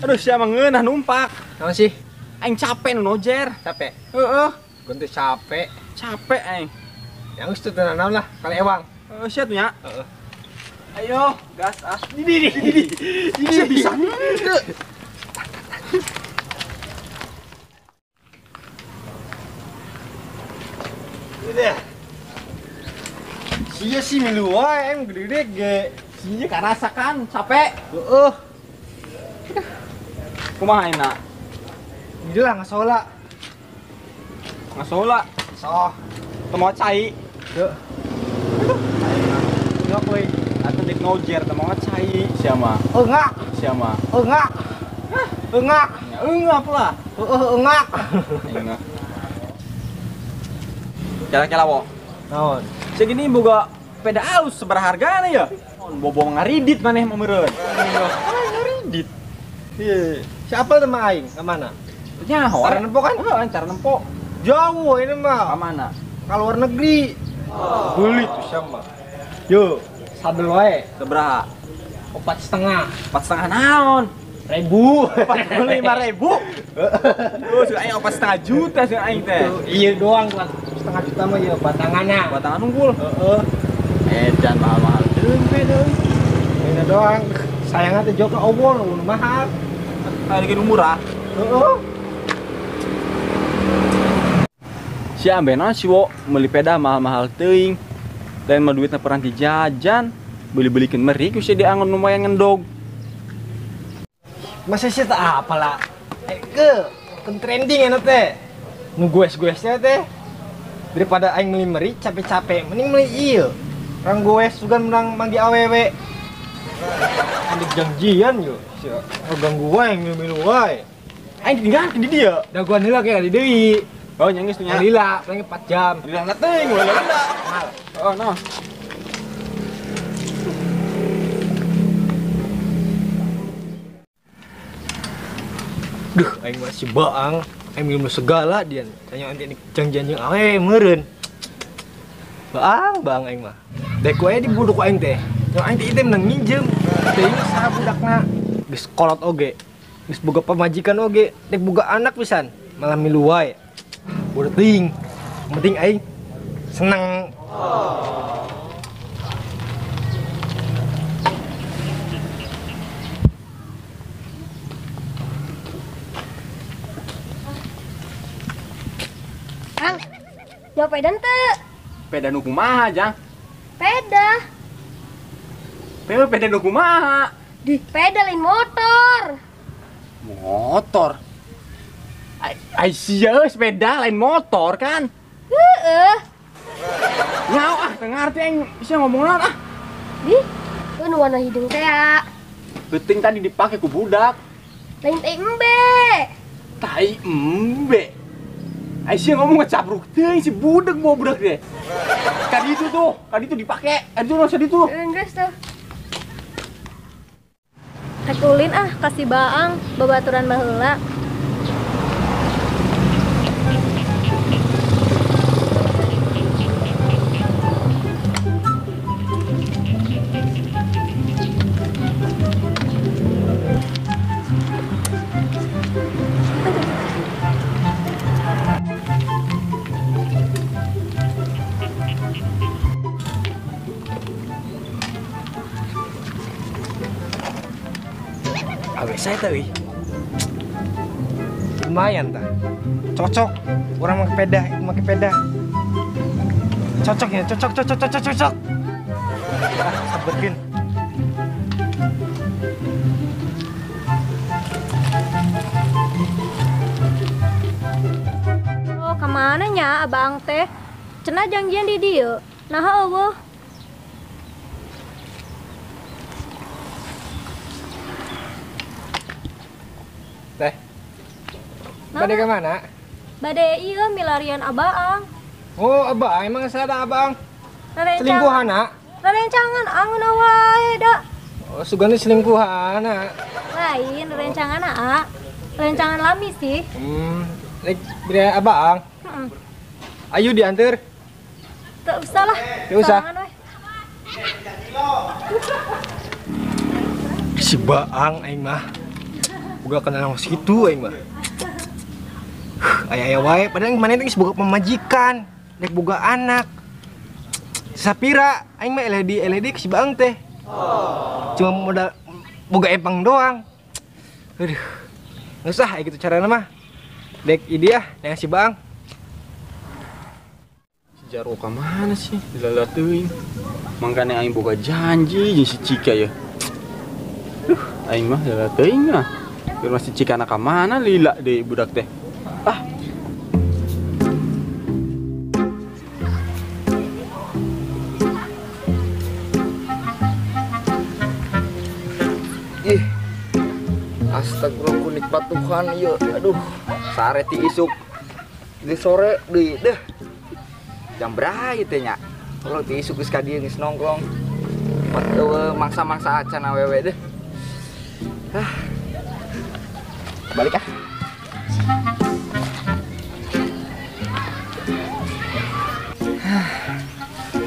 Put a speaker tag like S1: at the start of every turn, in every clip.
S1: Aduh, siapa ngeunah numpak.
S2: Naon sih?
S1: Aing capek nu nojer.
S2: Capek.
S1: Heeh.
S2: Gonti capek.
S1: Capek aing.
S2: Yang itu tenan lah, kali ewang.
S1: Sia tuh nya.
S2: Heeh.
S1: Ayo, gas ah. Ini. Ini bisa.
S2: Ini. Sia sih milu wae, em gede-gede ge.
S1: Sia karasakan capek.
S2: Heeh.
S1: Kumaha ayeuna?
S2: Ini lah ngasola.
S1: Ngasola.
S2: So.
S1: Teu mau cai.
S2: Teu. Enggak euy.
S1: Atuh dik nojer teu mau cai sia mah.
S2: Enggak.
S1: Sia mah.
S2: Enggak. Enggak.
S1: Ya eungap lah.
S2: Enggak.
S1: Eungap. Kira-kira wo.
S2: Naon?
S1: Segini boga peda alus sabaraha hargana ya? Bobo ngaridit maneh mah meureun.
S2: Ngaridit. Iya. Siapa teman aing? Ke mana?
S1: Nyaho.
S2: Cara nempo kan?
S1: Heeh, cara nempo.
S2: Jauh ini mah.
S1: Ka mana?
S2: Ka luar negeri. Beli tuh siapa? Yo, sadel wae.
S1: Sabaraha?
S2: 4,5
S1: 4,5 naon?
S2: ribu.
S1: 45.000. Tuh, sih aing 4,5 juta sih aing teh.
S2: Iya doang 4,5 juta mah ya batangannya.
S1: Batangan unggul.
S2: Heeh.
S1: Edan mahal-mahal.
S2: Ini doang. Sayangnya teh jok ke obor mahal.
S1: Harga nu murah.
S2: Heeh.
S1: Si ambena si wo meuli peda mahal-mahal teuing. Lain mah duitna peranti jajan, beli-belikeun meri ku sia diangon lumayan ngendog.
S2: Masa sih tak apalah. Kan trending enak teh. Nu goes-goesnya teh. Daripada aing meuli meri capek-capek, mending meuli ieu. Orang goes sugan menang manggi awewe. Ada janjian yo. Sia ganggu wae milu-milu wae.
S1: Aing tinggal di dia.
S2: Daguan heula kayak di deui.
S1: Oh nyangis tuh nya.
S2: Lila, paling 4 jam.
S1: Lila teuing we lila. Oh no.
S2: Duh, aing masih baang. Aing minum segala dia. Tanya nanti janjian jeung awe meureun. Baang aing mah. Dek wae dibuduk aing teh. Yang aing teh menang nginjem. Teuing saha budakna. Geus kolot oge. Geus boga pamajikan oge. Dek boga anak pisan. Malah milu wae. Udah ting. Penting aing seneng.
S3: Ang, jawab pedan teu?
S1: Peda nu kumaha, Jang?
S3: Peda.
S1: Peda nu kumaha?
S3: Di peda lain motor.
S1: Motor. Ai sia sepeda lain motor kan?
S3: Heeh.
S1: Nyao ah, teu ngarti aing sia ngomong naon ah.
S3: Di, nu warna hidung teh ya.
S1: Penting tadi dipake ku budak.
S3: Lain teh embe.
S1: Tai embe. Ai sia ngomong ngecabruk teuing si budak bawa budak deh. Kadi itu dipake. Kadi itu rasa ditu.
S3: Geus tuh. Rek ulin ah kasih baang babaturan baheula.
S2: Awe saya teh euy. Lumayan tah. Cocok. Orang make peda, itu make peda. Cocok ya, cocok. Sabarkeun.
S3: Oh, kemana nya abang teh? Cenah janjian di dieu. Naha eueuh?
S2: Teh. Bade ke mana?
S3: Bade ieu milarian abaang.
S2: Oh, abang, emang sada abang.
S3: Rerencangan.
S2: Selingkuhana?
S3: Rerencangan angeuna wae da.
S2: Oh, sugana selingkuhana.
S3: Lain rerencangan a. Rencangan lami sih.
S2: Lek bida abang.
S3: Heeh.
S2: Ayo diantar.
S3: Teu usah lah.
S2: Teu usah.
S3: Sorangan we.
S2: Si baang aing mah. Boga kenal situ aing mah. Aya wae padahal mana itu boga pemajikan, dek boga anak. Sapira aing mah LED ke si Baang teh. Cuma modal boga empang doang. Aduh. Nggak usah kayak gitu caranya mah. Dek ide ya dengan si Baang.
S1: Si Jaro ka mana sih? Dilalat teuing. Mangkana aing boga janji jeung si Cika ya. Aing mah dilalat teuing ah. Keur masih Cika na ka mana lila deui budak teh. Ah.
S4: Ih, astagfirullah kunikmat Tuhan ya. Aduh, sare ti isuk di sore deui deh. Jam berapa teh nya? Kalau ti isuk geus ka dieu geus nongkrong. Mangsa-mangsa acan awewe deh. Ah. Balik ah.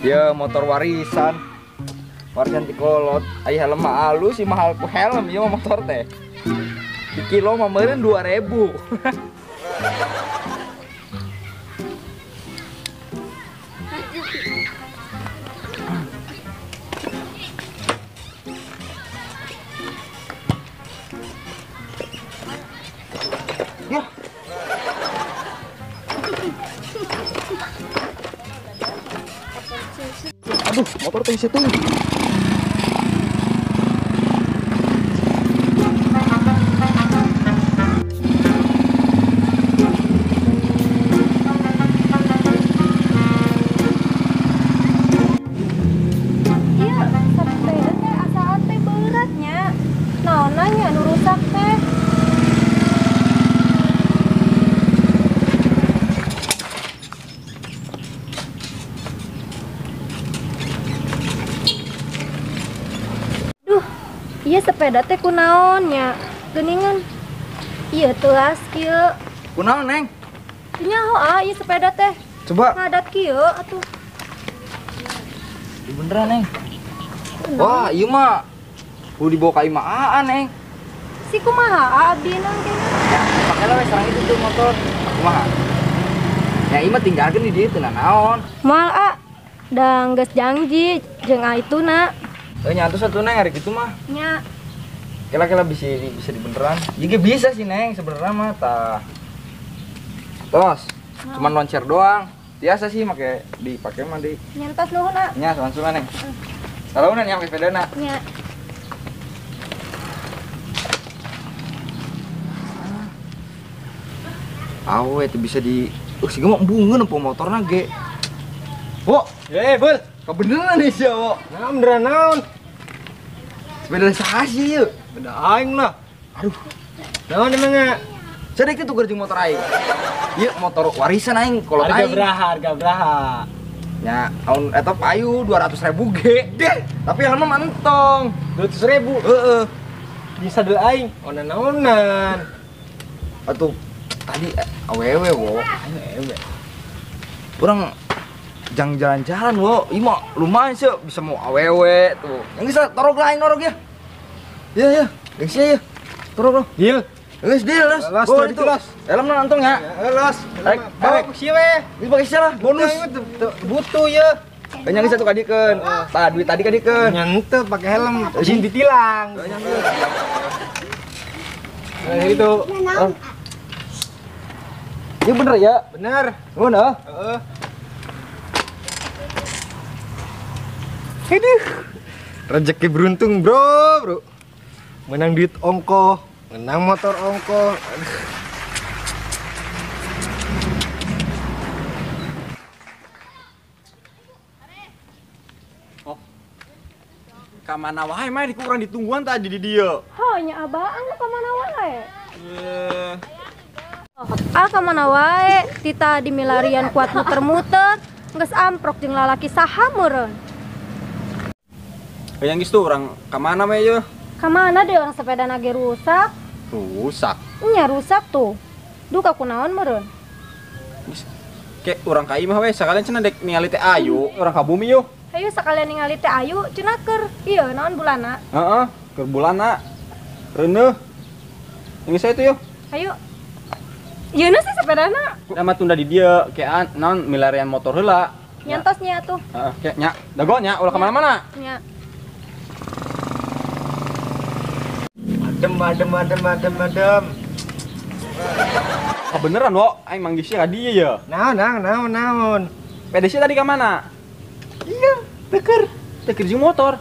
S4: Ya motor warisan ti kolot aya helm mah alus si mahal ku helm ieu mah motor teh di kilo mah meureun 2000. Ya. Aduh, motor teh situ.
S3: Iya, sepeda teh asa teh beratnya. Naonanya nu rusak teh? Duh, iya sepeda teh kunaonnya? Geuningan. Iya teuas kieu.
S4: Kunaon, Neng?
S3: Nyaho iya sepeda teh.
S4: Coba.
S3: Ngadat kieu atuh.
S4: Beneran, Neng. Wah, ieu mah kudu dibawa ka Imaan, Neng.
S3: Si kumaha abdi nang kene?
S4: Ya, pakai lah sarang itu tuh motor. Kumaha? Ya, ieu mah tinggalkeun di dieu teu naon.
S3: Moal da geus janji jeung aituna.
S4: Nyantos atuh Neng hari kitu mah.
S3: Nya.
S4: Kira-kira bisa dibeneran. Ya bisa sih Neng sebenarnya mah tah. Tos, cuman loncer doang. Biasa sih dipakai mah di.
S3: Nyantos nuhun
S4: Nya, sama-sama Neng. Salaunan ya pakai sepedana.
S3: Nya.
S4: Awe itu bisa di sih mah embungeun po motorna ge. Wo,
S2: Bul.
S4: kebeneran nih sih, Wo.
S2: Nah, beneran naon?
S4: Sepeda saha sih ieu?
S2: Beda aing lah. Aduh. Naon emangnya?
S4: Sadek itu kerja motor aing. Ieu motor warisan aing kalau aing.
S2: Harga beraha.
S4: Ya, tahun eta payu 200.000 ge. Deh, tapi helmnya mantong.
S2: 200.000.
S4: Heeh.
S2: Bisa dulu aing. Onan-onan.
S4: Atuh tadi awewe wo.
S2: Awewe.
S4: Urang jang jalan-jalan wo. Ieu mah lumayan sih bisa mau awewe tuh. Yang bisa torog lain norog ya. Iya. Yang sih ya. Torog.
S2: Deal.
S4: Geus deal, Los.
S2: Los,
S4: Oh,
S2: tuh,
S4: itu.
S2: Los.
S4: Helmna nantong ya.
S2: Los.
S4: Baik,
S2: Bawa
S4: baik.
S2: si we.
S4: Ini pakai siapa? Bonus.
S2: Butuh ya.
S4: Kayaknya satu kadikeun. Tah duit tadi kadikeun.
S2: Nyante pakai helm. Izin ditilang. Nah, itu.
S4: Oh. Ini bener ya?
S2: Bener.
S4: Mana?
S2: Heeh.
S4: Aduh.
S2: Rezeki beruntung, bro. Menang duit ongkoh, menang motor ongkoh. Aduh.
S1: Ka mana wae mah dikurang ditungguan tadi di dieu.
S3: Hanya abang ka mana wae? Ka mana wae? Tita di milarian kuat muter-muter, geus amprok jeung lalaki saha meureun.
S1: Yang geus tuh urang ka mana mah ieu?
S3: Ka mana deh orang sepeda nage rusak?
S1: Rusak.
S3: Nya rusak tuh. Duka kunaon meureun?
S1: Kayak urang ka imah we sakalian cenah dek ningali teh ayu, urang ka bumi yuk.
S3: Hayu sakalian ningali teh ayu cenah keur ieu naon bulana?
S1: Heeh, keur bulanna. Reuneuh. Ini saya tuh yuk.
S3: Ayo. Iya sih sepedana.
S1: Nama tunda di dia kayak non milarian motor heula.
S3: Nyantosnya tuh.
S1: Heeh, kayak nya. Dagonya ulah kemana mana.
S3: Nya.
S2: Adem.
S1: Oh beneran wo, aing manggis ka dieu ya.
S2: Naon.
S1: PDC tadi ke mana?
S2: Iya,
S1: Teker jeung motor.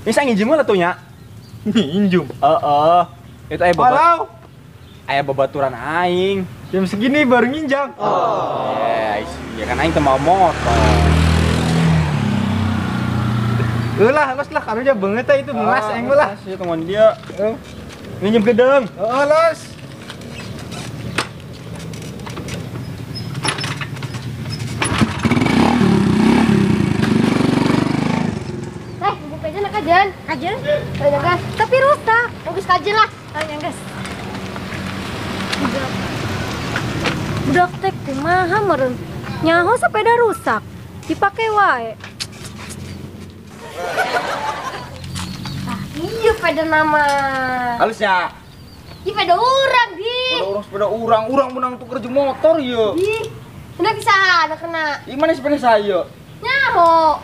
S1: Ini saya nginjem lah tuh nya.
S2: Minjum.
S1: Itu aya
S2: Halo.
S1: aya babaturan aing.
S2: Jam segini baru nginjang.
S1: Ya kan aing teu mau motor.
S2: Lah, karunya banget itu melas aing lah.
S1: Ya teman dia. Nginjem gedeng.
S2: Los.
S3: Ibu peja nak kajian. Kajian? Ayo gas. Tapi rusak. Bagus kajian lah. Ayo gas. Budak teh kumaha meureun. Nyaho sepeda rusak. Dipake wae. Iya sepeda nama.
S4: Halus ya.
S3: Iya sepeda urang di.
S4: Sepeda urang menang tuker jeung motor ieu.
S3: Ih, kena kisah, kena.
S4: Di mana sepeda saya?
S3: Nyaho.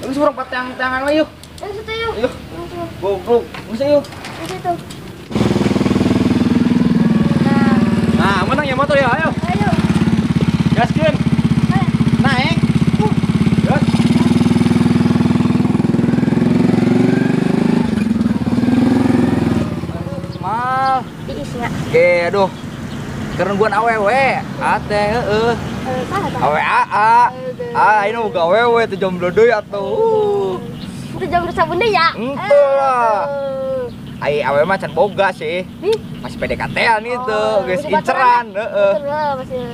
S4: Geus urang patang-tangan mah yuk.
S3: Yang situ yuk.
S4: Yuk. Goblok. Bisa yuk.
S3: Yang situ.
S1: Nah, menang ya motor ya, ayo.
S3: Ayo.
S1: Gaskeun. Naik. Gas.
S4: Mal.
S3: Diisnya.
S4: Oke, aduh. Karena gua awewe, ate heeh. Awea. Ini boga awewe teh jomblo deui atuh.
S3: Itu jam rusak bunda ya?
S4: Ente lah. Ai awewe mah can boga sih. Masih PDKT-an itu, geus inceran, heeh.
S3: Masih.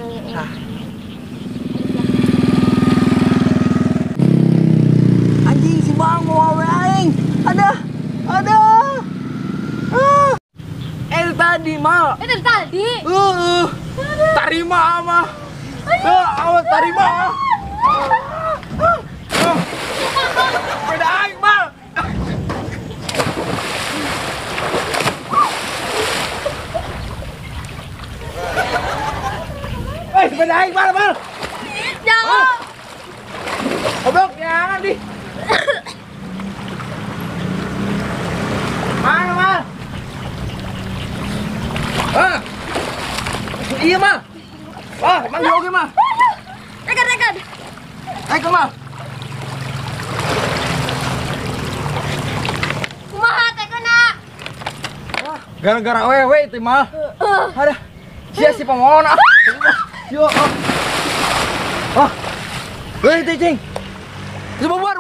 S4: Anjing si Bang mau awe aing. Ada. Tadi mal.
S3: Itu tadi.
S4: Tarima mah. Awas tarima. Sepeda aing mal. Sepeda aing mal.
S3: Jangan.
S4: Goblok jangan di. Mana mal? Iya mal. Manggil oke mal.
S3: Rekan.
S4: Ayo mal.
S3: Kumaha teh kena?
S4: Gara-gara wewe itu mal. Ada. Sia si pemohon ah. Yo. Weh, cing. Bubar.